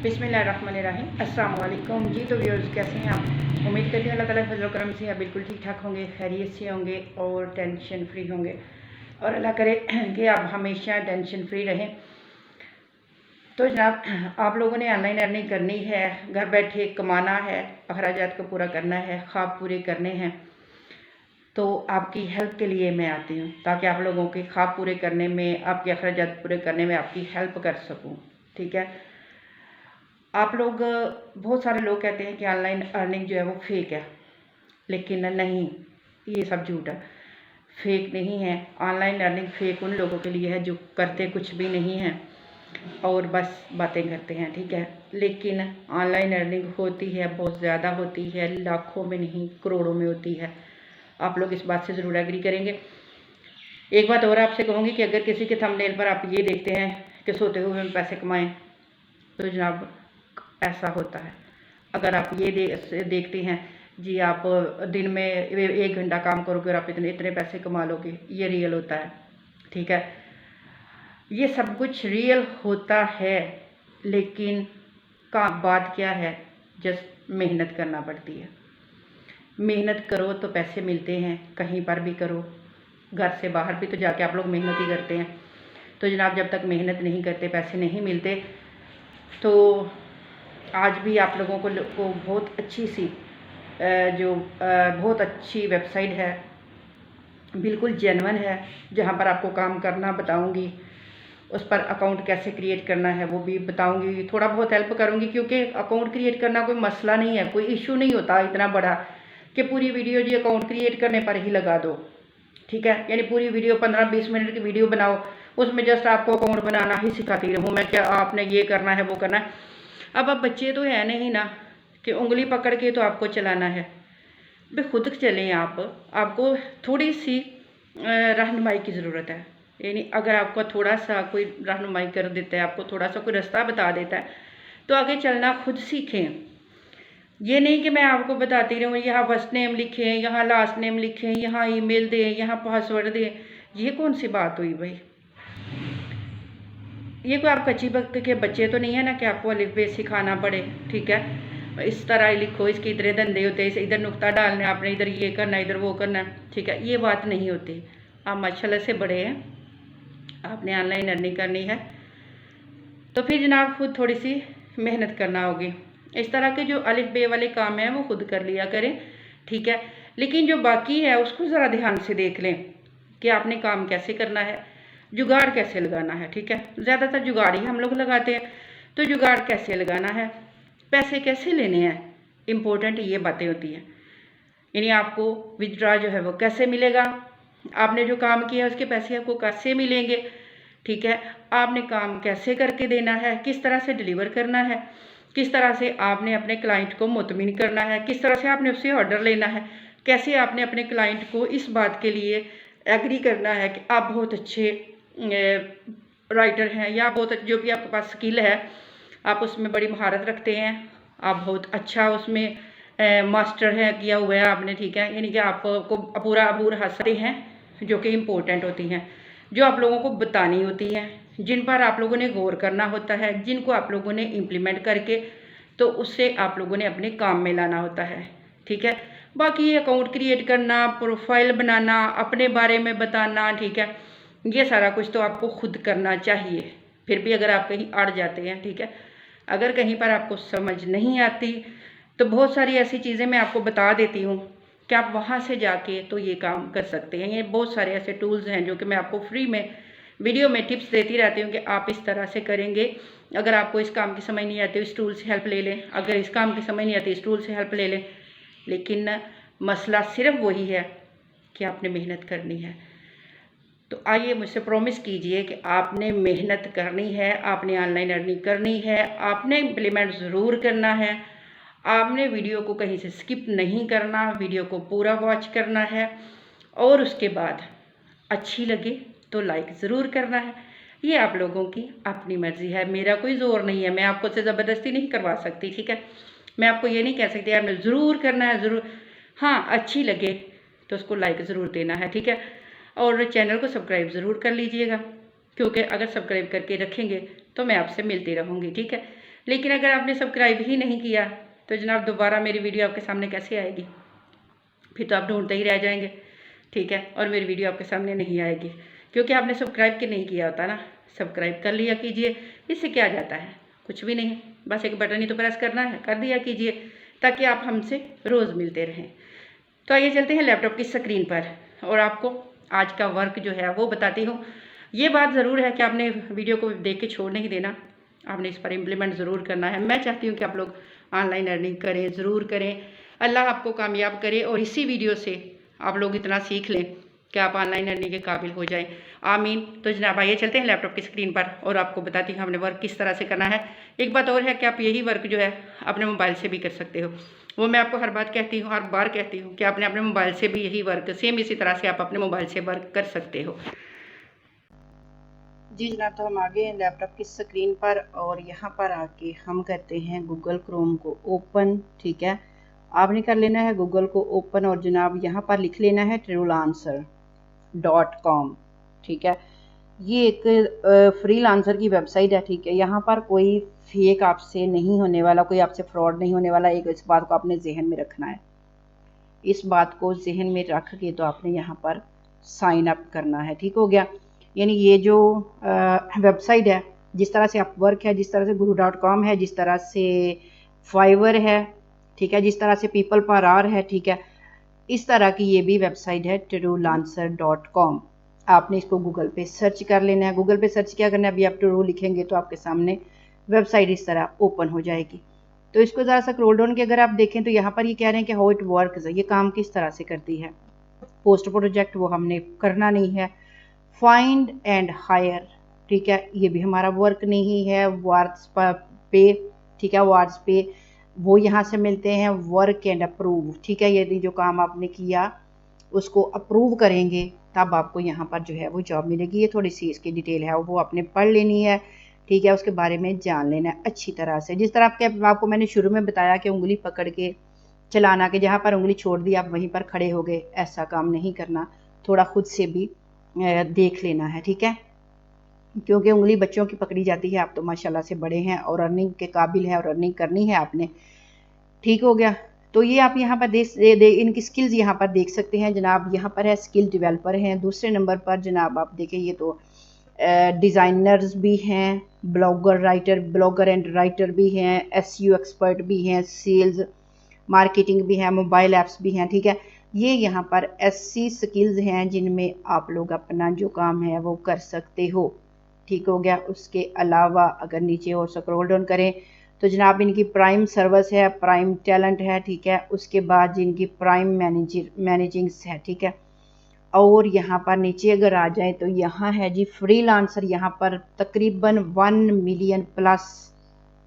बिस्मिल्लाहिर्रहमानिर्रहीम। अस्सलाम वालेकुम जी। तो व्यूअर्स, कैसे हैं आप? उम्मीद करती हूँ अल्लाह ताला फजल करम से आप बिल्कुल ठीक ठाक होंगे, खैरियत से होंगे और टेंशन फ्री होंगे। और अल्लाह करे कि आप हमेशा टेंशन फ्री रहें। तो जनाब, आप लोगों ने ऑनलाइन अर्निंग करनी है, घर बैठे कमाना है, अखराजात को पूरा करना है, ख्वाब पूरे करने हैं, तो आपकी हेल्प के लिए मैं आती हूँ ताकि आप लोगों के ख्वाब पूरे करने में, आपके अखराजात पूरे करने में आपकी हेल्प कर सकूँ। ठीक है। आप लोग, बहुत सारे लोग कहते हैं कि ऑनलाइन अर्निंग जो है वो फेक है, लेकिन नहीं, ये सब झूठ है। फेक नहीं है। ऑनलाइन अर्निंग फेक उन लोगों के लिए है जो करते कुछ भी नहीं हैं और बस बातें करते हैं। ठीक है। लेकिन ऑनलाइन अर्निंग होती है, बहुत ज़्यादा होती है, लाखों में नहीं करोड़ों में होती है। आप लोग इस बात से ज़रूर एग्री करेंगे। एक बात और आपसे कहूँगी कि अगर किसी के थंबनेल पर आप ये देखते हैं कि सोते हुए हम पैसे कमाएं, तो जनाब ऐसा होता है। अगर आप ये देखते हैं जी, आप दिन में 1 घंटा काम करोगे और आप इतने इतने पैसे कमा लोगे, ये रियल होता है। ठीक है। ये सब कुछ रियल होता है, लेकिन का बात क्या है, जस्ट मेहनत करना पड़ती है। मेहनत करो तो पैसे मिलते हैं, कहीं पर भी करो, घर से बाहर भी तो जाके आप लोग मेहनत ही करते हैं। तो जनाब, जब तक मेहनत नहीं करते पैसे नहीं मिलते। तो आज भी आप लोगों को बहुत अच्छी सी बहुत अच्छी वेबसाइट है, बिल्कुल जेन्युइन है, जहां पर आपको काम करना बताऊंगी। उस पर अकाउंट कैसे क्रिएट करना है वो भी बताऊंगी, थोड़ा बहुत हेल्प करूंगी, क्योंकि अकाउंट क्रिएट करना कोई मसला नहीं है, कोई इशू नहीं होता इतना बड़ा कि पूरी वीडियो जी अकाउंट क्रिएट करने पर ही लगा दो। ठीक है। यानी पूरी वीडियो 15-20 मिनट की वीडियो बनाओ, उसमें जस्ट आपको अकाउंट बनाना ही सिखाती रहूँ मैं, क्या आपने ये करना है वो करना है। अब आप बच्चे तो है नहीं ना कि उंगली पकड़ के तो आपको चलाना है, भाई खुद चलें आप। आपको थोड़ी सी रहनुमाई की ज़रूरत है। यानी अगर आपको थोड़ा सा कोई रहनुमाई कर देता है, आपको थोड़ा सा कोई रास्ता बता देता है, तो आगे चलना खुद सीखें। ये नहीं कि मैं आपको बताती रहूँ, यहाँ फर्स्ट नेम लिखें, यहाँ लास्ट नेम लिखें, यहाँ ईमेल दें, यहाँ पासवर्ड दें। ये कौन सी बात हुई भाई? ये कोई आप कच्ची वक्त के बच्चे तो नहीं है ना कि आपको अलिफ बे सिखाना पड़े। ठीक है। इस तरह लिखो, इसके इतने धंधे होते हैं, इधर नुक्ता डालना है आपने, इधर ये करना है, इधर वो करना है। ठीक है। ये बात नहीं होती। आप माशाल्लाह से बड़े हैं, आपने ऑनलाइन अर्निंग करनी है तो फिर जनाब खुद थोड़ी सी मेहनत करना होगी। इस तरह के जो अलिफ बे वाले काम हैं वो खुद कर लिया करें। ठीक है। लेकिन जो बाकी है उसको ज़रा ध्यान से देख लें कि आपने काम कैसे करना है, जुगाड़ कैसे लगाना है। ठीक है। ज़्यादातर जुगाड़ ही हम लोग लगाते हैं, तो जुगाड़ कैसे लगाना है, पैसे कैसे लेने हैं, इम्पोर्टेंट ये बातें होती हैं। यानी आपको विथड्रॉ जो है वो कैसे मिलेगा, आपने जो काम किया उसके पैसे आपको कैसे मिलेंगे। ठीक है। आपने काम कैसे करके देना है, किस तरह से डिलीवर करना है, किस तरह से आपने अपने क्लाइंट को मुतमिन करना है, किस तरह से आपने उससे ऑर्डर लेना है, कैसे आपने अपने क्लाइंट को इस बात के लिए एग्री करना है कि आप बहुत अच्छे राइटर हैं, या बहुत जो भी आपके पास स्किल है, आप उसमें बड़ी महारत रखते हैं, आप बहुत अच्छा उसमें मास्टर है, किया हुआ है आपने। ठीक है। यानी कि आपको पूरा अबूर हंसते हैं, जो कि इम्पोर्टेंट होती हैं, जो आप लोगों को बतानी होती हैं, जिन पर आप लोगों ने गौर करना होता है, जिनको आप लोगों ने इम्प्लीमेंट करके तो उससे आप लोगों ने अपने काम में लाना होता है। ठीक है। बाकी अकाउंट क्रिएट करना, प्रोफाइल बनाना, अपने बारे में बताना, ठीक है, ये सारा कुछ तो आपको खुद करना चाहिए। फिर भी अगर आप कहीं अड़ जाते हैं, ठीक है, अगर कहीं पर आपको समझ नहीं आती, तो बहुत सारी ऐसी चीज़ें मैं आपको बता देती हूँ कि आप वहाँ से जाके तो ये काम कर सकते हैं। ये बहुत सारे ऐसे टूल्स हैं जो कि मैं आपको फ्री में वीडियो में टिप्स देती रहती हूँ कि आप इस तरह से करेंगे। अगर आपको इस काम की समझ नहीं आती, इस टूल से हेल्प ले लें, अगर इस काम की समझ नहीं आती, इस टूल से हेल्प ले लें। लेकिन मसला सिर्फ वही है कि आपने मेहनत करनी है। तो आइए मुझसे प्रॉमिस कीजिए कि आपने मेहनत करनी है, आपने ऑनलाइन अर्निंग करनी है, आपने इम्प्लीमेंट ज़रूर करना है, आपने वीडियो को कहीं से स्किप नहीं करना, वीडियो को पूरा वॉच करना है, और उसके बाद अच्छी लगे तो लाइक ज़रूर करना है। ये आप लोगों की अपनी मर्ज़ी है, मेरा कोई ज़ोर नहीं है, मैं आपको से ज़बरदस्ती नहीं करवा सकती। ठीक है। मैं आपको ये नहीं कह सकती आपने ज़रूर करना है, ज़रूर। हाँ, अच्छी लगे तो उसको लाइक ज़रूर देना है। ठीक है। और चैनल को सब्सक्राइब ज़रूर कर लीजिएगा, क्योंकि अगर सब्सक्राइब करके रखेंगे तो मैं आपसे मिलती रहूँगी। ठीक है। लेकिन अगर आपने सब्सक्राइब ही नहीं किया तो जनाब दोबारा मेरी वीडियो आपके सामने कैसे आएगी? फिर तो आप ढूंढते ही रह जाएंगे, ठीक है, और मेरी वीडियो आपके सामने नहीं आएगी क्योंकि आपने सब्सक्राइब के नहीं किया होता ना। सब्सक्राइब कर लिया कीजिए, इससे क्या जाता है? कुछ भी नहीं, बस एक बटन ही तो प्रेस करना है, कर दिया कीजिए ताकि आप हमसे रोज़ मिलते रहें। तो आइए चलते हैं लैपटॉप की स्क्रीन पर और आपको आज का वर्क जो है वो बताती हूँ। ये बात ज़रूर है कि आपने वीडियो को देख के छोड़ नहीं देना, आपने इस पर इम्प्लीमेंट ज़रूर करना है। मैं चाहती हूँ कि आप लोग ऑनलाइन अर्निंग करें, ज़रूर करें। अल्लाह आपको कामयाब करे और इसी वीडियो से आप लोग इतना सीख लें कि आप ऑनलाइन अर्निंग के काबिल हो जाएं। आमीन। तो जनाब आइए चलते हैं लैपटॉप की स्क्रीन पर और आपको बताती हूँ हमने वर्क किस तरह से करना है। एक बात और है कि आप यही वर्क जो है अपने मोबाइल से भी कर सकते हो। वो मैं आपको हर बार कहती हूँ कि आपने अपने मोबाइल से भी यही वर्क सेम इसी तरह से आप अपने मोबाइल से वर्क कर सकते हो। जी जनाब, तो हम आ गए हैं लैपटॉप की स्क्रीन पर और यहाँ पर आके हम करते हैं गूगल क्रोम को ओपन। ठीक है, आपने कर लेना है गूगल को ओपन और जनाब यहाँ पर लिख लेना है TrueLancer.com। ठीक है, ये एक फ्रीलांसर की वेबसाइट है। ठीक है, यहाँ पर कोई फेक आपसे नहीं होने वाला, कोई आपसे फ्रॉड नहीं होने वाला। एक इस बात को आपने जहन में रखना है, इस बात को जहन में रख के तो आपने यहाँ पर साइन अप करना है। ठीक हो गया, यानी ये जो वेबसाइट है, जिस तरह से अपवर्क है, जिस तरह से guru.com है, जिस तरह से फाइवर है, ठीक है, जिस तरह से पीपल पर आर है, ठीक है, इस तरह की ये भी वेबसाइट है TrueLancer.com। आपने इसको गूगल पे सर्च कर लेना है। गूगल पे सर्च क्या करना है, अभी आप ट्रू लिखेंगे तो आपके सामने वेबसाइट इस तरह ओपन हो जाएगी। तो इसको ज़रा सा स्क्रॉल डाउन के अगर आप देखें तो यहाँ पर ये कह रहे हैं कि हाउ इट वर्क्स, ये काम किस तरह से करती है। पोस्ट प्रोजेक्ट वो हमने करना नहीं है। फाइंड एंड हायर, ठीक है, ये भी हमारा वर्क नहीं है। वार्ड्स पे, ठीक है, वार्ड्स पे वो यहाँ से मिलते हैं। वर्क एंड अप्रूव, ठीक है, यदि जो काम आपने किया उसको अप्रूव करेंगे तब आपको यहाँ पर जो है वो जॉब मिलेगी। ये थोड़ी सी इसकी डिटेल है वो आपने पढ़ लेनी है, ठीक है, उसके बारे में जान लेना है अच्छी तरह से। जिस तरह आपको मैंने शुरू में बताया कि उंगली पकड़ के चलाना, कि जहाँ पर उंगली छोड़ दी आप वहीं पर खड़े हो गए, ऐसा काम नहीं करना। थोड़ा खुद से भी देख लेना है, ठीक है, क्योंकि उंगली बच्चों की पकड़ी जाती है। आप तो माशाल्लाह से बड़े हैं और अर्निंग के काबिल है और अर्निंग करनी है आपने। ठीक हो गया, तो ये आप यहाँ पर इनकी स्किल्स यहाँ पर देख सकते हैं जनाब। यहाँ पर है स्किल डेवलपर हैं। दूसरे नंबर पर जनाब आप देखें ये तो डिज़ाइनर्स भी हैं, ब्लॉगर एंड राइटर भी हैं, SEO एक्सपर्ट भी हैं, सेल्स मार्केटिंग भी है, मोबाइल ऐप्स भी हैं। ठीक है, ये यहाँ पर ऐसी स्किल्स हैं जिनमें आप लोग अपना जो काम है वो कर सकते हो। ठीक हो गया, उसके अलावा अगर नीचे और स्क्रॉल डाउन करें तो जनाब इनकी प्राइम सर्विस है, प्राइम टैलेंट है, ठीक है, उसके बाद जिनकी प्राइम मैनेजिंग्स है, ठीक है, और यहाँ पर नीचे अगर आ जाए तो यहाँ है जी फ्रीलांसर। यहाँ पर तकरीबन 1 मिलियन प्लस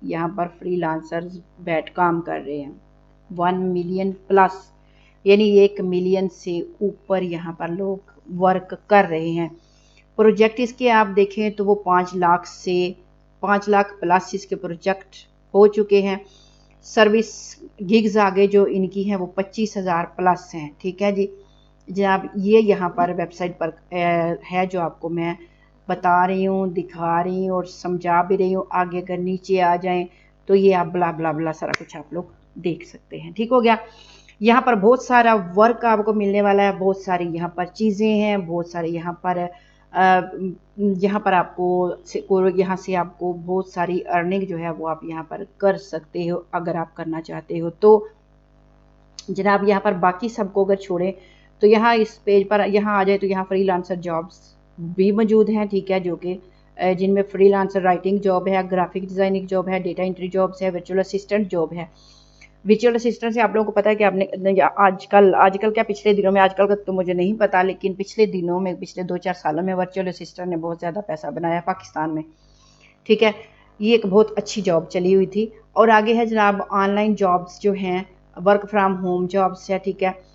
यहाँ पर फ्रीलांसर्स बैठ काम कर रहे हैं। 1 मिलियन प्लस यानी 1 मिलियन से ऊपर यहाँ पर लोग वर्क कर रहे हैं। प्रोजेक्ट इसके आप देखें तो वो 5 लाख से 5 लाख प्लस इसके प्रोजेक्ट हो चुके हैं। सर्विस गिग्स आगे जो इनकी हैं वो 25,000 प्लस हैं। ठीक है जी जनाब, ये यहाँ पर वेबसाइट पर है जो आपको मैं बता रही हूँ, दिखा रही हूँ और समझा भी रही हूँ। आगे अगर नीचे आ जाएं तो ये आप ब्ला ब्ला ब्ला सारा कुछ आप लोग देख सकते हैं। ठीक हो गया, यहाँ पर बहुत सारा वर्क आपको मिलने वाला है, बहुत सारी यहाँ पर चीज़ें हैं, बहुत सारे यहाँ पर आपको यहाँ से आपको बहुत सारी अर्निंग जो है वो आप यहाँ पर कर सकते हो अगर आप करना चाहते हो तो। जनाब यहाँ पर बाकी सबको अगर छोड़ें तो यहाँ इस पेज पर यहाँ आ जाए तो यहाँ फ्रीलांसर जॉब्स भी मौजूद हैं। ठीक है, जो कि जिनमें फ्रीलांसर राइटिंग जॉब है, ग्राफिक डिज़ाइनिंग जॉब है, डेटा एंट्री जॉब्स है, वर्चुअल असिस्टेंट जॉब है। वर्चुअल असिस्टेंट से आप लोगों को पता है कि आपने आजकल क्या पिछले दिनों में, आजकल का तो मुझे नहीं पता, लेकिन पिछले दिनों में पिछले 2-4 सालों में वर्चुअल असिस्टेंट ने बहुत ज़्यादा पैसा बनाया पाकिस्तान में। ठीक है, ये एक बहुत अच्छी जॉब चली हुई थी। और आगे है जनाब ऑनलाइन जॉब्स जो हैं, वर्क फ्रॉम होम जॉब्स है, ठीक है,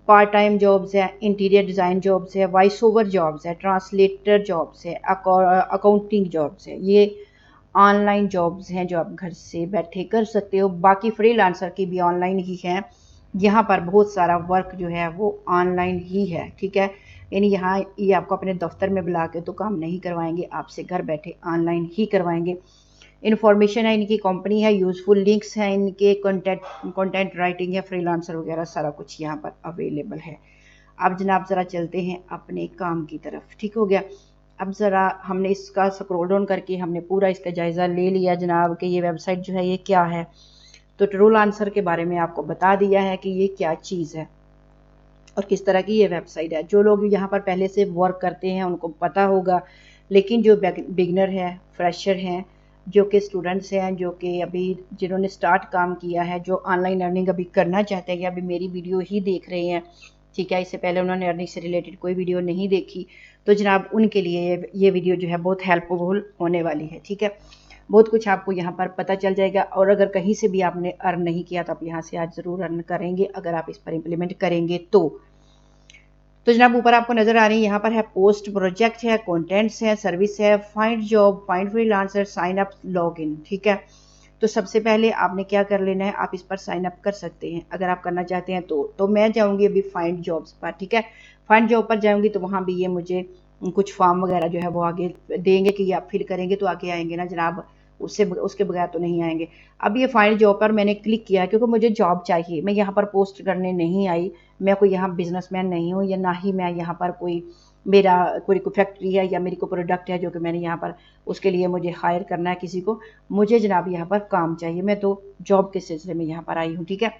पार्ट टाइम जॉब्स है, इंटीरियर डिज़ाइन जॉब्स है, वॉइस ओवर जॉब्स है, ट्रांसलेटर जॉब्स है, अकाउंटिंग जॉब्स है। ये ऑनलाइन जॉब्स हैं जो आप घर से बैठे कर सकते हो। बाकी फ्रीलांसर की भी ऑनलाइन ही हैं। यहाँ पर बहुत सारा वर्क जो है वो ऑनलाइन ही है। ठीक है, यानी यहाँ ये आपको अपने दफ्तर में बुला के तो काम नहीं करवाएंगे, आपसे घर बैठे ऑनलाइन ही करवाएंगे। इन्फॉर्मेशन है, इनकी कंपनी है, यूज़फुल लिंक्स हैं इनके, कंटेंट राइटिंग है, फ्रीलांसर वगैरह सारा कुछ यहाँ पर अवेलेबल है। अब जनाब ज़रा चलते हैं अपने काम की तरफ, ठीक हो गया। अब ज़रा हमने इसका स्क्रॉल डाउन करके हमने पूरा इसका जायज़ा ले लिया जनाब कि ये वेबसाइट जो है ये क्या है। तो ट्रू आंसर के बारे में आपको बता दिया है कि ये क्या चीज़ है और किस तरह की ये वेबसाइट है। जो लोग यहाँ पर पहले से वर्क करते हैं उनको पता होगा, लेकिन जो बिगनर है, फ्रेशर हैं, जो कि स्टूडेंट्स हैं, जो कि अभी जिन्होंने स्टार्ट काम किया है, जो ऑनलाइन अर्निंग अभी करना चाहते हैं या अभी मेरी वीडियो ही देख रहे हैं, ठीक है, इससे पहले उन्होंने अर्निंग से रिलेटेड कोई वीडियो नहीं देखी, तो जनाब उनके लिए ये वीडियो जो है बहुत हेल्पफुल होने वाली है, ठीक है। बहुत कुछ आपको यहाँ पर पता चल जाएगा और अगर कहीं से भी आपने अर्न नहीं किया तो आप यहाँ से आज ज़रूर अर्न करेंगे अगर आप इस पर इम्प्लीमेंट करेंगे तो जनाब ऊपर आपको नजर आ रही है, यहाँ पर है पोस्ट, प्रोजेक्ट है, कंटेंट्स है, सर्विस है, find job, find freelancer, sign up, log in, ठीक है। तो सबसे पहले आपने क्या कर लेना है, आप इस पर साइन अप कर सकते हैं अगर आप करना चाहते हैं तो मैं जाऊंगी अभी फाइंड जॉब्स पर, ठीक है। फाइंड जॉब पर जाऊंगी तो वहाँ भी ये मुझे कुछ फॉर्म वगैरह जो है वो आगे देंगे कि आप फिल करेंगे तो आगे आएंगे ना जनाब, उसके बगैर तो नहीं आएंगे। अब ये फाइंड जॉब पर मैंने क्लिक किया क्योंकि मुझे जॉब चाहिए, मैं यहाँ पर पोस्ट करने नहीं आई, मैं कोई यहाँ बिजनेसमैन नहीं हूँ या ना ही मैं यहाँ पर मेरा कोई फैक्ट्री है या मेरी कोई प्रोडक्ट है जो कि मैंने यहाँ पर उसके लिए मुझे हायर करना है किसी को, मुझे जनाब यहाँ पर काम चाहिए, मैं तो जॉब के सिलसिले में यहाँ पर आई हूँ, ठीक है।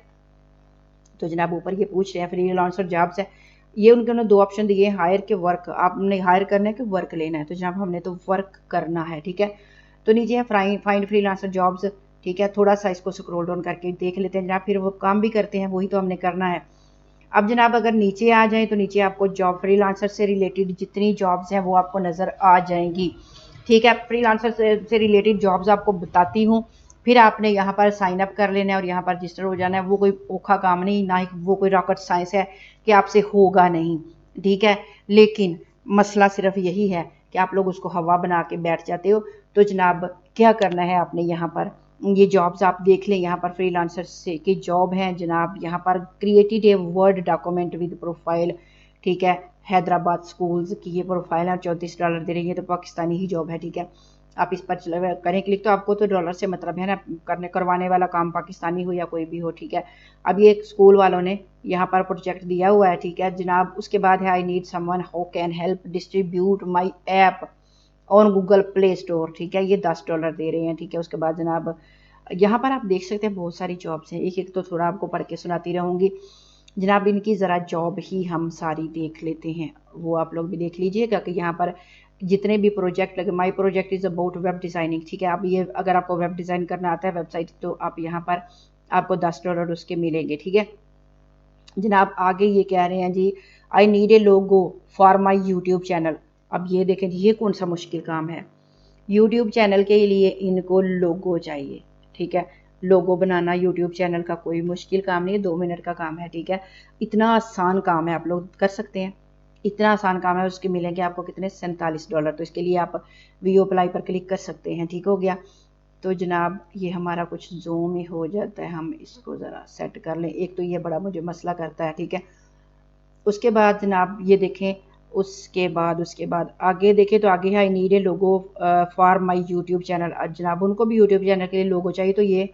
तो जनाब ऊपर ये पूछ रहे हैं फ्रीलांसर जॉब्स है, ये उन्होंने दो ऑप्शन दिए, हायर के वर्क, आपने हायर करना है कि वर्क लेना है, तो जनाब हमने तो वर्क करना है, ठीक है। तो नीचे है फाइंड फ्रीलांसर जॉब्स, ठीक है। थोड़ा सा इसको स्क्रॉल डाउन करके देख लेते हैं जनाब, फिर वो काम भी करते हैं, वही तो हमने करना है। अब जनाब अगर नीचे आ जाए तो नीचे आपको जॉब फ्रीलांसर से रिलेटेड जितनी जॉब्स हैं वो आपको नज़र आ जाएंगी, ठीक है। फ्रीलांसर से रिलेटेड जॉब्स आपको बताती हूँ, फिर आपने यहाँ पर साइन अप कर लेना है और यहाँ पर रजिस्टर हो जाना है। वो कोई औखा काम नहीं, ना ही वो कोई रॉकेट साइंस है कि आपसे होगा नहीं, ठीक है। लेकिन मसला सिर्फ यही है कि आप लोग उसको हवा बना के बैठ जाते हो। तो जनाब क्या करना है आपने, यहाँ पर ये जॉब्स आप देख लें, यहाँ पर फ्रीलांसर से की जॉब है जनाब, यहाँ पर created a word document with profile, ठीक है। हैदराबाद स्कूल्स की ये प्रोफाइल है, $34 दे रही है, तो पाकिस्तानी ही जॉब है, ठीक है। आप इस पर करें क्लिक, तो आपको तो डॉलर से मतलब है ना, करवाने वाला काम पाकिस्तानी हो या कोई भी हो, ठीक है। अब ये स्कूल वालों ने यहाँ पर प्रोजेक्ट दिया हुआ है, ठीक है जनाब। उसके बाद है I need someone who can help distribute my app on Google play store, ठीक है, ये $10 दे रहे हैं, ठीक है। उसके बाद जनाब यहाँ पर आप देख सकते हैं बहुत सारी जॉब्स हैं, एक एक तो थोड़ा आपको पढ़ के सुनाती रहूँगी जनाब। इनकी ज़रा जॉब ही हम सारी देख लेते हैं, वो आप लोग भी देख लीजिएगा कि यहाँ पर जितने भी प्रोजेक्ट लगे, my project is about web designing, ठीक है। अब ये अगर आपको वेब डिज़ाइन करना आता है वेबसाइट, तो आप यहाँ पर आपको $10 उसके मिलेंगे, ठीक है जनाब। आगे ये कह रहे हैं जी, I need a logo for my YouTube channel. अब ये देखें ये कौन सा मुश्किल काम है, यूट्यूब चैनल के लिए इनको लोगो चाहिए, ठीक है। लोगो बनाना यूट्यूब चैनल का कोई मुश्किल काम नहीं है, 2 मिनट का काम है, ठीक है। इतना आसान काम है, आप लोग कर सकते हैं, इतना आसान काम है। उसके मिलेंगे आपको कितने, $47। तो इसके लिए आप वीओ अप्लाई पर क्लिक कर सकते हैं, ठीक हो गया। तो जनाब ये हमारा कुछ जूम ही हो जाता है, हम इसको ज़रा सेट कर लें, एक तो ये बड़ा मुझे मसला करता है, ठीक है। उसके बाद जनाब ये देखें, उसके बाद आगे देखें तो आगे है I need a logo for my YouTube channel. जनाब उनको भी यूट्यूब चैनल के लिए लोगो चाहिए, तो ये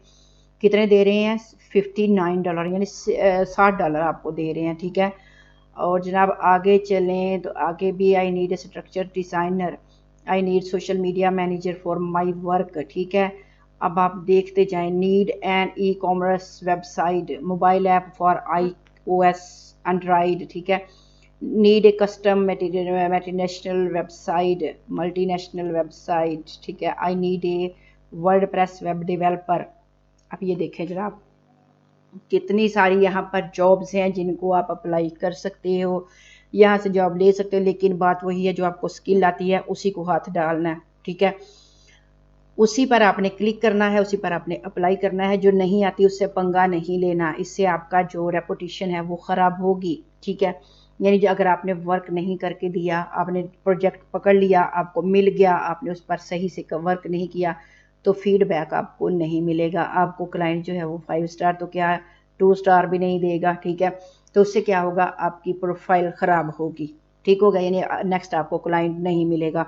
कितने दे रहे हैं, $59 यानी $60 आपको दे रहे हैं, ठीक है। और जनाब आगे चलें तो आगे भी I need a structure designer, I need social media manager for my work, ठीक है। अब आप देखते जाएं, need an e commerce website, mobile app for iOS Android, ठीक है। Need a custom multinational website, ठीक है। I need a WordPress web developer. अब ये देखें जनाब कितनी सारी यहाँ पर जॉब्स हैं जिनको आप अप्लाई कर सकते हो, यहाँ से जॉब ले सकते हो, लेकिन बात वही है जो आपको स्किल आती है उसी को हाथ डालना है, ठीक है। उसी पर आपने क्लिक करना है, उसी पर आपने अप्लाई करना है। जो नहीं आती उससे पंगा नहीं लेना, इससे आपका जो रेपुटेशन है वो ख़राब होगी, ठीक है। यानी जो अगर आपने वर्क नहीं करके दिया, आपने प्रोजेक्ट पकड़ लिया, आपको मिल गया, आपने उस पर सही से वर्क नहीं किया, तो फीडबैक आपको नहीं मिलेगा। आपको क्लाइंट जो है वो 5 स्टार तो क्या 2 स्टार भी नहीं देगा, ठीक है। तो उससे क्या होगा, आपकी प्रोफाइल ख़राब होगी, ठीक होगा, यानी नेक्स्ट आपको क्लाइंट नहीं मिलेगा।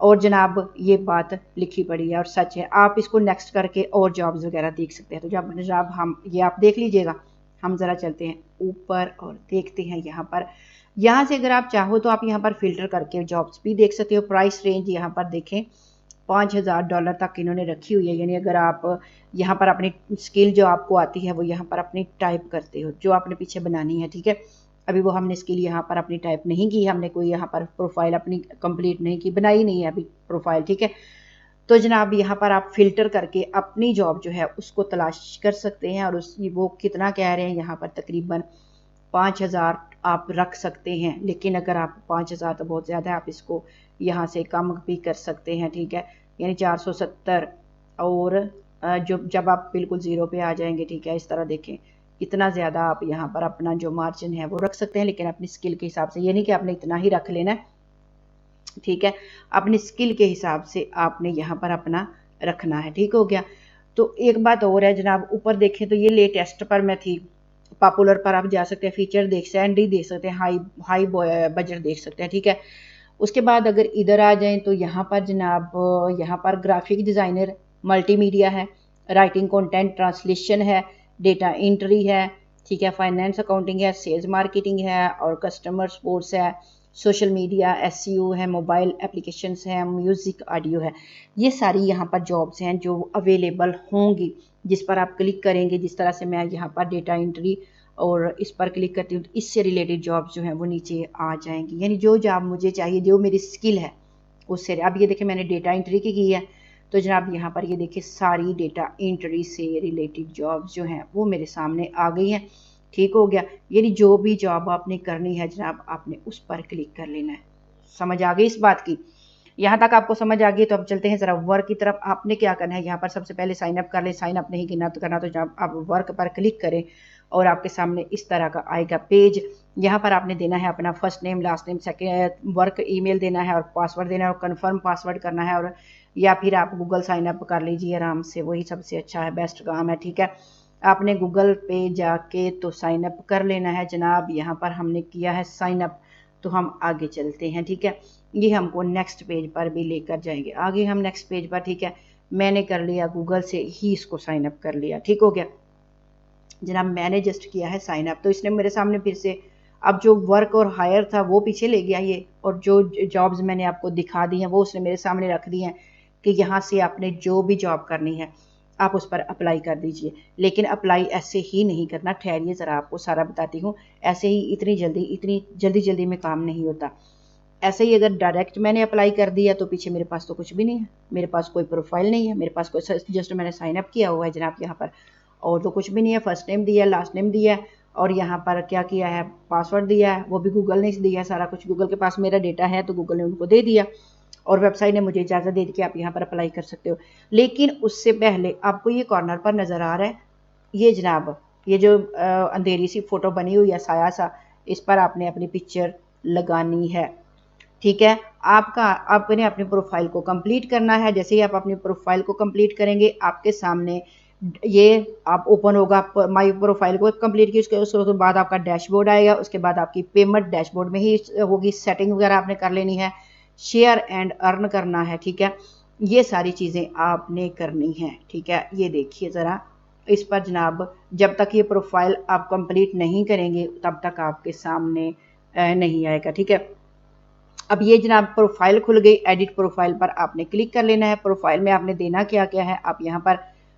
और जनाब ये बात लिखी पड़ी है और सच है, आप इसको नेक्स्ट करके और जॉब्स वगैरह देख सकते हैं। तो जब हम ये आप देख लीजिएगा, हम ज़रा चलते हैं ऊपर और देखते हैं यहाँ पर। यहाँ से अगर आप चाहो तो आप यहाँ पर फ़िल्टर करके जॉब्स भी देख सकते हो। प्राइस रेंज यहाँ पर देखें $5000 तक इन्होंने रखी हुई है, यानी अगर आप यहाँ पर अपनी स्किल जो आपको आती है वो यहाँ पर अपनी टाइप करते हो, जो आपने पीछे बनानी है, ठीक है। अभी वो हमने स्किल यहाँ पर अपनी टाइप नहीं की, हमने कोई यहाँ पर प्रोफाइल अपनी कंप्लीट नहीं की, बनाई नहीं है अभी प्रोफाइल, ठीक है। तो जनाब यहाँ पर आप फ़िल्टर करके अपनी जॉब जो है उसको तलाश कर सकते हैं, और वो कितना कह रहे हैं यहाँ पर, तकरीबन 5000 आप रख सकते हैं। लेकिन अगर आप 5000 तो बहुत ज़्यादा है, आप इसको यहाँ से कम भी कर सकते हैं, ठीक है, यानी 470। और जब आप बिल्कुल ज़ीरो पे आ जाएंगे, ठीक है, इस तरह देखें, इतना ज़्यादा आप यहाँ पर अपना जो मार्जिन है वो रख सकते हैं, लेकिन अपनी स्किल के हिसाब से, ये नहीं कि आपने इतना ही रख लेना है, ठीक है, अपनी स्किल के हिसाब से आपने यहाँ पर अपना रखना है, ठीक हो गया। तो एक बात और है जनाब, ऊपर देखें तो ये लेटेस्ट पर मैं थी, पॉपुलर पर आप जा सकते हैं, फीचर देख सैंडी देख सकते हैं, हाई बजट देख सकते हैं, ठीक है। उसके बाद अगर इधर आ जाएं तो यहाँ पर जनाब, यहाँ पर ग्राफिक डिज़ाइनर, मल्टीमीडिया है, राइटिंग कंटेंट ट्रांसलेशन है, डेटा एंट्री है, ठीक है, फाइनेंस अकाउंटिंग है, सेल्स मार्केटिंग है, और कस्टमर सपोर्ट्स है, सोशल मीडिया, एसईओ है, मोबाइल एप्लीकेशंस हैं, म्यूज़िक, ऑडियो है। ये सारी यहाँ पर जॉब्स हैं जो अवेलेबल होंगी, जिस पर आप क्लिक करेंगे। जिस तरह से मैं यहाँ पर डेटा एंट्री और इस पर क्लिक करती हूँ तो इससे रिलेटेड जॉब्स जो हैं वो नीचे आ जाएंगी, यानी जो जॉब मुझे चाहिए, जो मेरी स्किल है उससे। अब ये देखिए मैंने डेटा एंट्री की है, तो जनाब यहाँ पर ये देखिए सारी डेटा एंट्री से रिलेटेड जॉब्स जो हैं वो मेरे सामने आ गई हैं, ठीक हो गया। यानी जो भी जॉब आपने करनी है जनाब, आपने उस पर क्लिक कर लेना है। समझ आ गई इस बात की? यहाँ तक आपको समझ आ गई तो अब चलते हैं ज़रा वर्क की तरफ। आपने क्या करना है, यहाँ पर सबसे पहले साइन अप कर ले। साइन अप नहीं करना तो जब आप वर्क पर क्लिक करें और आपके सामने इस तरह का आएगा पेज। यहाँ पर आपने देना है अपना first name, last name, second work email देना है और पासवर्ड देना है, और कंफर्म पासवर्ड करना है, और या फिर आप गूगल साइन अप कर लीजिए आराम से, वही सबसे अच्छा है, बेस्ट काम है, ठीक है। आपने गूगल पे जाके तो साइन अप कर लेना है जनाब। यहाँ पर हमने किया है साइन अप, तो हम आगे चलते हैं, ठीक है। ये हमको नेक्स्ट पेज पर भी लेकर जाएंगे। आगे हम नेक्स्ट पेज पर, ठीक है, मैंने कर लिया गूगल से ही इसको साइन अप कर लिया, ठीक हो गया जनाब। मैंने जस्ट किया है साइन अप, तो इसने मेरे सामने फिर से अब जो वर्क और हायर था वो पीछे ले गया ये, और जो जॉब्स मैंने आपको दिखा दी हैं वो उसने मेरे सामने रख दी हैं कि यहाँ से आपने जो भी जॉब करनी है आप उस पर अप्लाई कर दीजिए। लेकिन अप्लाई ऐसे ही नहीं करना, ठहरिए ज़रा, आपको सारा बताती हूँ। ऐसे ही इतनी जल्दी में काम नहीं होता। ऐसे ही अगर डायरेक्ट मैंने अप्लाई कर दिया तो पीछे मेरे पास तो कुछ भी नहीं है, मेरे पास कोई प्रोफाइल नहीं है, मेरे पास कोई, जस्ट मैंने साइन अप किया हुआ है जनाब यहाँ पर, और तो कुछ भी नहीं है। फर्स्ट नेम दिया है, लास्ट नेम दिया है, और यहाँ पर क्या किया है, पासवर्ड दिया है, वो भी गूगल ने दिया है सारा कुछ। गूगल के पास मेरा डेटा है तो गूगल ने उनको दे दिया, और वेबसाइट ने मुझे इजाज़त दे दी कि आप यहाँ पर अप्लाई कर सकते हो। लेकिन उससे पहले आपको ये कॉर्नर पर नज़र आ रहा है, ये जनाब, ये जो अंधेरी सी फ़ोटो बनी हुई है, साया सा, इस पर आपने अपनी पिक्चर लगानी है, ठीक है। आपने अपनी प्रोफाइल को कंप्लीट करना है। जैसे ही आप अपनी प्रोफाइल को कंप्लीट करेंगे, आपके सामने ये आप ओपन होगा, माई प्रोफाइल को कंप्लीट की, उसके बाद आपका डैशबोर्ड आएगा। उसके बाद आपकी पेमेंट डैशबोर्ड में ही होगी, सेटिंग वगैरह आपने कर लेनी है, शेयर एंड अर्न करना है, ठीक है। ये सारी चीज़ें आपने करनी है, ठीक है। ये देखिए ज़रा इस पर जनाब, जब तक ये प्रोफाइल आप कंप्लीट नहीं करेंगे तब तक आपके सामने नहीं आएगा, ठीक है। अब ये जनाब प्रोफाइल खुल गई। एडिट प्रोफाइल पर आपने क्लिक कर लेना है। प्रोफाइल में आपने देना क्या क्या है, आप यहाँ पर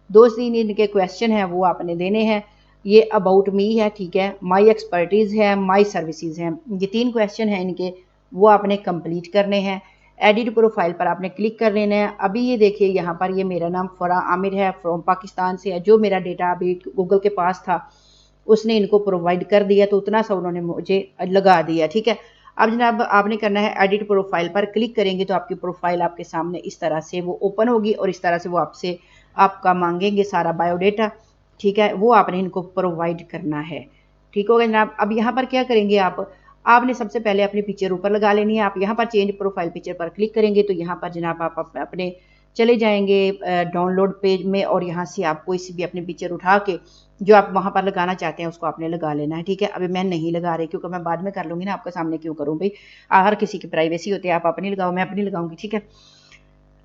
2-3 इनके क्वेश्चन हैं वो आपने देने हैं। ये अबाउट मी है, ठीक है, माई एक्सपर्टीज़ है, माई सर्विसेज है, ये 3 क्वेश्चन हैं इनके, वो आपने कंप्लीट करने हैं। एडिट प्रोफाइल पर आपने क्लिक कर लेना है। अभी ये देखिए यहाँ पर ये मेरा नाम फरा आमिर है, फ्रॉम पाकिस्तान से है। जो मेरा डेटा अभी गूगल के पास था उसने इनको प्रोवाइड कर दिया, तो उतना सा उन्होंने मुझे लगा दिया, ठीक है। अब जनाब आपने करना है, एडिट प्रोफाइल पर क्लिक करेंगे तो आपकी प्रोफाइल आपके सामने इस तरह से वो ओपन होगी, और इस तरह से वो आपसे आपका मांगेंगे सारा बायोडेटा, ठीक है, वो आपने इनको प्रोवाइड करना है, ठीक होगा जनाब। अब यहाँ पर क्या करेंगे, आपने सबसे पहले अपनी पिक्चर ऊपर लगा लेनी है। आप यहाँ पर चेंज प्रोफाइल पिक्चर पर क्लिक करेंगे तो यहाँ पर जनाब आप अपने चले जाएंगे डाउनलोड पेज में, और यहाँ से आप कोई सी भी अपनी पिक्चर उठा के जो आप वहाँ पर लगाना चाहते हैं उसको आपने लगा लेना है, ठीक है। अभी मैं नहीं लगा रही क्योंकि मैं बाद में कर लूँगी ना, आपके सामने क्यों करूँ भाई, हर किसी की प्राइवेसी होती है, आप अपनी लगाओ, मैं अपनी लगाऊंगी, ठीक है।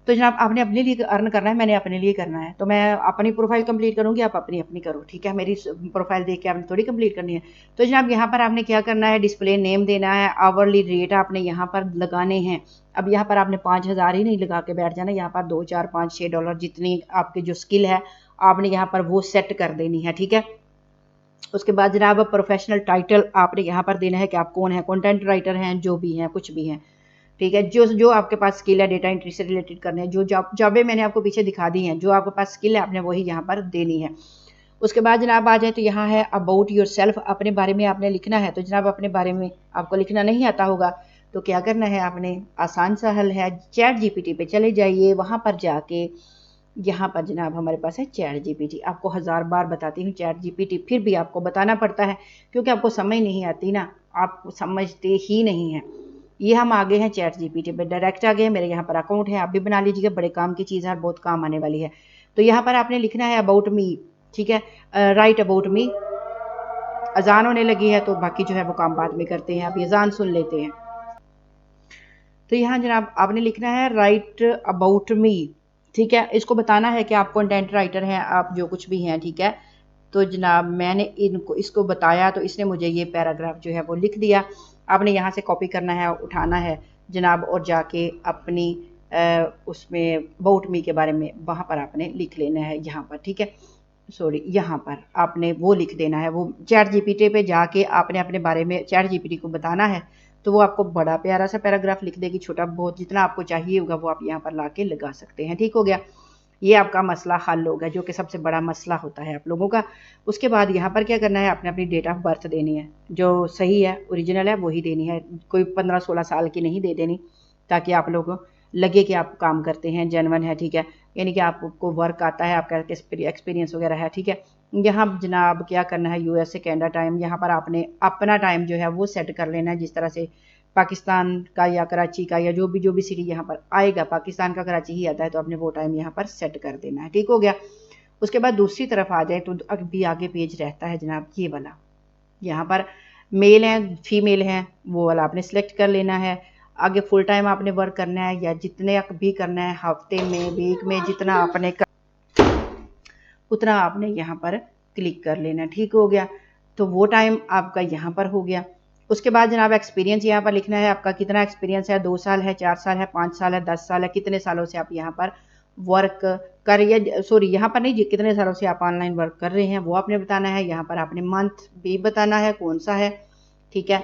तो जनाब आपने अपने लिए अर्न करना है, मैंने अपने लिए करना है, तो मैं अपनी प्रोफाइल कंप्लीट करूँगी, आप अपनी अपनी करो, ठीक है। मेरी प्रोफाइल देख के आपने थोड़ी कंप्लीट करनी है। तो जनाब यहाँ पर आपने क्या करना है, डिस्प्ले नेम देना है, आवरली रेट आपने यहाँ पर लगाने हैं। अब यहाँ पर आपने 5,000 ही नहीं लगा के बैठ जाना, यहाँ पर 2, 4, 5, 6 डॉलर जितनी आपकी जो स्किल है आपने यहाँ पर वो सेट कर देनी है, ठीक है। उसके बाद जनाब प्रोफेशनल टाइटल आपने यहाँ पर देना है कि आप कौन है, कंटेंट राइटर हैं, जो भी हैं, कुछ भी हैं, ठीक है। जो जो आपके पास स्किल है डेटा एंट्री से रिलेटेड करने हैं, जो जॉबें मैंने आपको पीछे दिखा दी हैं, जो आपके पास स्किल है आपने वही यहाँ पर देनी है। उसके बाद जनाब आ जाए तो यहाँ है अबाउट योर सेल्फ, अपने बारे में आपने लिखना है। तो जनाब अपने बारे में आपको लिखना नहीं आता होगा तो क्या करना है आपने, आसान सा हल है, चैट जीपीटी पे चले जाइए, वहाँ पर जाके यहाँ पर जनाब हमारे पास है चैट जीपीटी। आपको 1000 बार बताती हूँ चैट जीपीटी, फिर भी आपको बताना पड़ता है क्योंकि आपको समझ नहीं आती ना, आप समझते ही नहीं है। ये हम आगे हैं चैट जीपीटी पे, डायरेक्ट आ गए हैं, मेरे यहाँ पर अकाउंट है, आप भी बना लीजिएगा, बड़े काम की चीज़ है और बहुत काम आने वाली है। तो यहाँ पर आपने लिखना है अबाउट मी, ठीक है, राइट अबाउट मी। अजान होने लगी है तो बाकी जो है वो काम बाद में करते हैं, अभी अजान सुन लेते हैं। तो यहाँ जनाब आपने लिखना है राइट अबाउट मी, ठीक है। इसको बताना है कि आप कंटेंट राइटर हैं, आप जो कुछ भी हैं, ठीक है। तो जनाब मैंने इसको बताया तो इसने मुझे ये पैराग्राफ जो है वो लिख दिया। आपने यहाँ से कॉपी करना है, उठाना है जनाब, और जाके अपनी उसमें अबाउट मी के बारे में वहाँ पर आपने लिख लेना है, यहाँ पर, ठीक है, सॉरी, यहाँ पर आपने वो लिख देना है। वो चैट जीपीटी पे जाके आपने अपने बारे में चैट जीपीटी को बताना है, तो वो आपको बड़ा प्यारा सा पैराग्राफ लिख देगी, छोटा बहुत जितना आपको चाहिए होगा वो आप यहाँ पर ला के लगा सकते हैं, ठीक हो गया। ये आपका मसला हल होगा, जो कि सबसे बड़ा मसला होता है आप लोगों का। उसके बाद यहाँ पर क्या करना है, आपने अपनी डेट ऑफ बर्थ देनी है, जो सही है, ओरिजिनल है, वही देनी है, कोई 15-16 साल की नहीं दे देनी, ताकि आप लोगों को लगे कि आप काम करते हैं, जेन्युइन है, ठीक है, यानी कि आपको वर्क आता है, आपका एक्सपीरियंस वगैरह है, ठीक है। यहाँ जनाब क्या करना है, यूएस से कनाडा टाइम, यहाँ पर आपने अपना टाइम जो है वो सेट कर लेना है, जिस तरह से पाकिस्तान का या कराची का या जो भी सिटी यहाँ पर आएगा, पाकिस्तान का कराची ही आता है, तो आपने वो टाइम यहाँ पर सेट कर देना है, ठीक हो गया। उसके बाद दूसरी तरफ आ जाए तो अभी आगे पेज रहता है जनाब ये वाला, यहाँ पर मेल हैं फीमेल हैं वो वाला आपने सेलेक्ट कर लेना है। आगे फुल टाइम आपने वर्क करना है या जितने भी करना है, हफ्ते में, वीक में, जितना आपने उतना आपने यहाँ पर क्लिक कर लेना, ठीक हो गया। तो वो टाइम आपका यहाँ पर हो गया। उसके बाद जनाब एक्सपीरियंस यहाँ पर लिखना है, आपका कितना एक्सपीरियंस है, 2 साल है, 4 साल है, 5 साल है, 10 साल है, कितने सालों से आप यहाँ पर वर्क कर रही है, सॉरी यहाँ पर नहीं, कितने सालों से आप ऑनलाइन वर्क कर रहे हैं वो आपने बताना है। यहाँ पर आपने मंथ भी बताना है कौन सा है, ठीक है,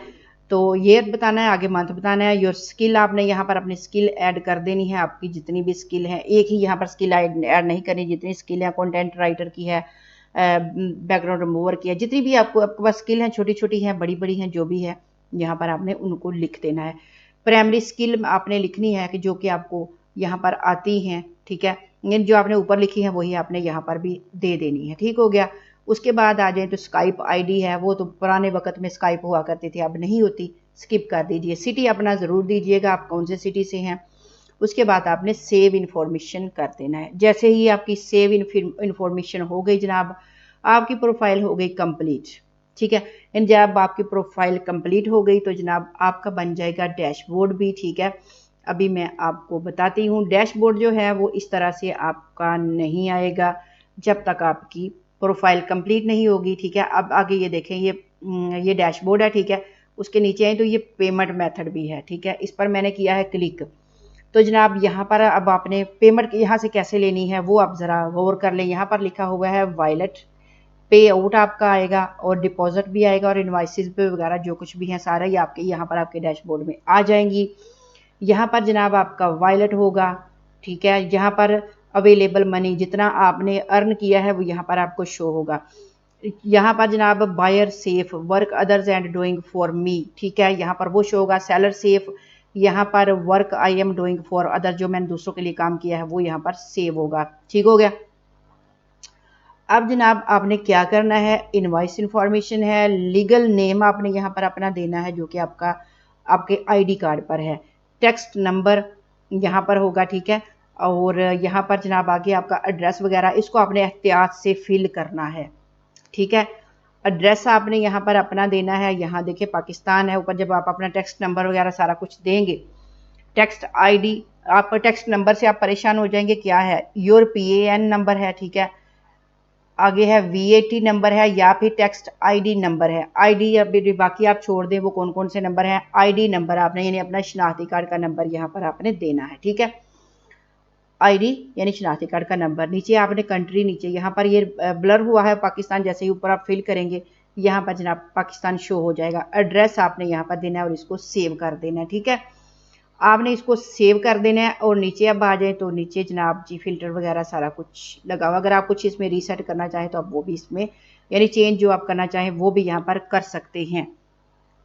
तो ईयर बताना है, आगे मंथ बताना है। योर स्किल आपने यहाँ पर अपनी स्किल ऐड कर देनी है, आपकी जितनी भी स्किल है, एक ही यहाँ पर स्किल ऐड नहीं करनी, जितनी स्किल है, कंटेंट राइटर की है, बैकग्राउंड रिमूवर की है, जितनी भी आपके पास स्किल हैं, छोटी छोटी हैं, बड़ी बड़ी हैं, जो भी है यहाँ पर आपने उनको लिख देना है। प्राइमरी स्किल आपने लिखनी है कि जो कि आपको यहाँ पर आती हैं, ठीक है, जो आपने ऊपर लिखी है वही आपने यहाँ पर भी दे देनी है, ठीक हो गया। उसके बाद आ जाए तो स्काइप आईडी है, वो तो पुराने वक्त में स्काइप हुआ करती थी, अब नहीं होती, स्किप कर दीजिए। सिटी अपना ज़रूर दीजिएगा, आप कौन से सिटी से हैं। उसके बाद आपने सेव इन्फॉर्मेशन कर देना है। जैसे ही आपकी सेव इन्फॉर्मेशन हो गई जनाब, आपकी प्रोफाइल हो गई कंप्लीट, ठीक है। एंड जब आपकी प्रोफाइल कंप्लीट हो गई तो जनाब आपका बन जाएगा डैशबोर्ड भी, ठीक है। अभी मैं आपको बताती हूँ, डैशबोर्ड जो है वो इस तरह से आपका नहीं आएगा जब तक आपकी प्रोफाइल कंप्लीट नहीं होगी, ठीक है। अब आगे ये देखें, ये डैशबोर्ड है, ठीक है। उसके नीचे आए तो ये पेमेंट मेथड भी है, ठीक है। इस पर मैंने किया है क्लिक, तो जनाब यहाँ पर अब आपने पेमेंट यहाँ से कैसे लेनी है वो आप ज़रा गौर कर लें। यहाँ पर लिखा हुआ है वॉलेट, पे आउट आपका आएगा और डिपॉजिट भी आएगा और इनवाइसेस पे वगैरह जो कुछ भी है सारा ही आपके यहाँ पर आपके डैशबोर्ड में आ जाएंगी। यहाँ पर जनाब आपका वॉलेट होगा, ठीक है। यहाँ पर अवेलेबल मनी जितना आपने अर्न किया है वो यहाँ पर आपको शो होगा। यहाँ पर जनाब buyer safe work others and doing for me, ठीक है, यहाँ पर वो शो होगा। सेलर सेफ, यहाँ पर work I am doing for other, जो मैंने दूसरों के लिए काम किया है वो यहाँ पर सेव होगा, ठीक हो गया। अब जनाब आपने क्या करना है, इनवॉइस इन्फॉर्मेशन है, लीगल नेम आपने यहाँ पर अपना देना है जो कि आपका आपके आईडी कार्ड पर है। टेक्स्ट नंबर यहाँ पर होगा, ठीक है। और यहाँ पर जनाब आगे आपका एड्रेस वगैरह, इसको आपने एहतियात से फिल करना है, ठीक है। एड्रेस आपने यहाँ पर अपना देना है, यहाँ देखिए पाकिस्तान है ऊपर, जब आप अपना टेक्स्ट नंबर वगैरह सारा कुछ देंगे। टेक्स्ट आईडी आप टेक्स्ट नंबर से आप परेशान हो जाएंगे, क्या है, योर PAN नंबर है, ठीक है, आगे है VAT नंबर है, या फिर टेक्स्ट ID नंबर है। ID अभी बाकी आप छोड़ दें वो कौन कौन से नंबर हैं, ID नंबर आपने यानी अपना शनाख्ती कार्ड का नंबर यहाँ पर आपने देना है, ठीक है, ID यानी शनाख्ती कार्ड का नंबर। नीचे आपने कंट्री, नीचे यहाँ पर ये ब्लर हुआ है पाकिस्तान, जैसे ही ऊपर आप फिल करेंगे यहाँ पर जनाब पाकिस्तान शो हो जाएगा। एड्रेस आपने यहाँ पर देना है और इसको सेव कर देना है, ठीक है, आपने इसको सेव कर देना है। और नीचे अब आ जाए तो नीचे जनाब जी फिल्टर वगैरह सारा कुछ लगा हुआ, अगर आप कुछ इसमें रीसेट करना चाहें तो आप वो भी इसमें यानी चेंज जो आप करना चाहें वो भी यहाँ पर कर सकते हैं,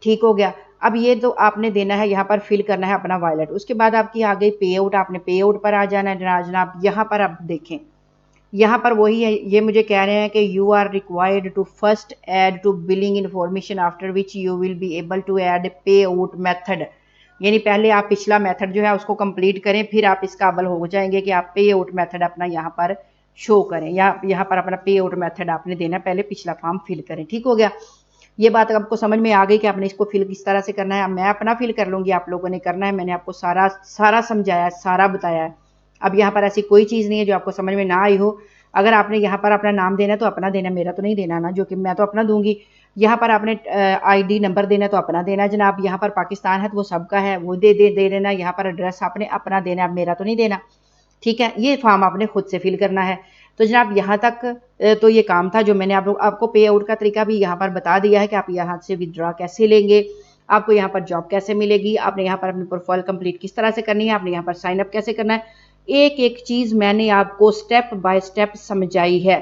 ठीक हो गया। अब ये तो आपने देना है, यहाँ पर फिल करना है अपना वॉलेट। उसके बाद आपकी आ गई पे आउट, आपने पे आउट पर आ जाना है जनाब। यहाँ पर आप देखें, यहाँ पर वही है, ये मुझे कह रहे हैं कि you are required to first add to billing information after which you will be able to add pay out method, यानी पहले आप पिछला मेथड जो है उसको कंप्लीट करें, फिर आप इस काबिल हो जाएंगे कि आप पे आउट मेथड अपना यहाँ पर शो करें, या यहाँ पर अपना पे आउट मेथड आपने देना, पहले पिछला फॉर्म फिल करें, ठीक हो गया। ये बात आपको समझ में आ गई कि आपने इसको फिल किस तरह से करना है। मैं अपना फिल कर लूँगी, आप लोगों ने करना है, मैंने आपको सारा समझाया है, सारा बताया है। अब यहाँ पर ऐसी कोई चीज़ नहीं है जो आपको समझ में ना आई हो। अगर आपने यहाँ पर अपना नाम देना है तो अपना देना, मेरा तो नहीं देना ना, जो कि मैं तो अपना दूंगी। यहाँ पर आपने ID नंबर देना है तो अपना देना जनाब। यहाँ पर पाकिस्तान है तो वो सबका है, वो दे देना। यहाँ पर एड्रेस आपने अपना देना, मेरा तो नहीं देना, ठीक है। ये फॉर्म आपने खुद से फिल करना है। तो जनाब यहाँ तक तो ये काम था जो मैंने आपको पे आउट का तरीका भी यहाँ पर बता दिया है कि आप यहाँ से विदड्रॉ कैसे लेंगे, आपको यहाँ पर जॉब कैसे मिलेगी, आपने यहाँ पर अपनी प्रोफाइल कंप्लीट किस तरह से करनी है, आपने यहाँ पर साइन अप कैसे करना है। एक एक चीज़ मैंने आपको स्टेप बाय स्टेप समझाई है।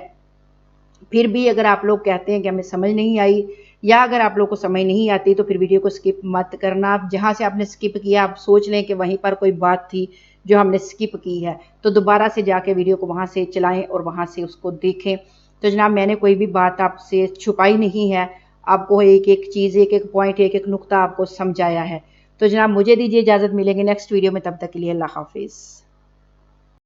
फिर भी अगर आप लोग कहते हैं कि हमें समझ नहीं आई, या अगर आप लोग को समझ नहीं आती तो फिर वीडियो को स्किप मत करना। आप जहाँ से आपने स्किप किया आप सोच लें कि वहीं पर कोई बात थी जो हमने स्किप की है, तो दोबारा से जाके वीडियो को वहाँ से चलाएं और वहाँ से उसको देखें। तो जनाब मैंने कोई भी बात आपसे छुपाई नहीं है, आपको एक एक चीज़, एक एक पॉइंट, एक एक नुक्ता आपको समझाया है। तो जनाब मुझे दीजिए इजाज़त, मिलेंगे नेक्स्ट वीडियो में, तब तक के लिए अल्लाह हाफिज़।